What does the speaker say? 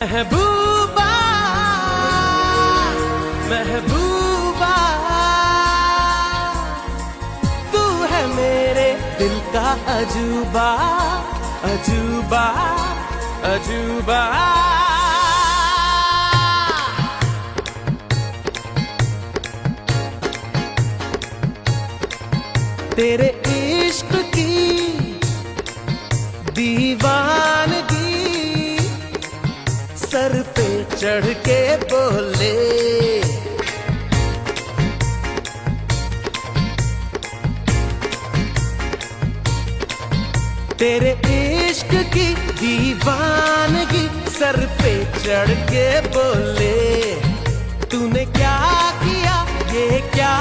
महबूबा महबूबा तू है मेरे दिल का अजूबा अजूबा अजूबा। तेरे इश्क की दीवानगी सर पे चढ़ के बोले, तेरे इश्क की दीवानगी सर पे चढ़ के बोले, तूने क्या किया ये क्या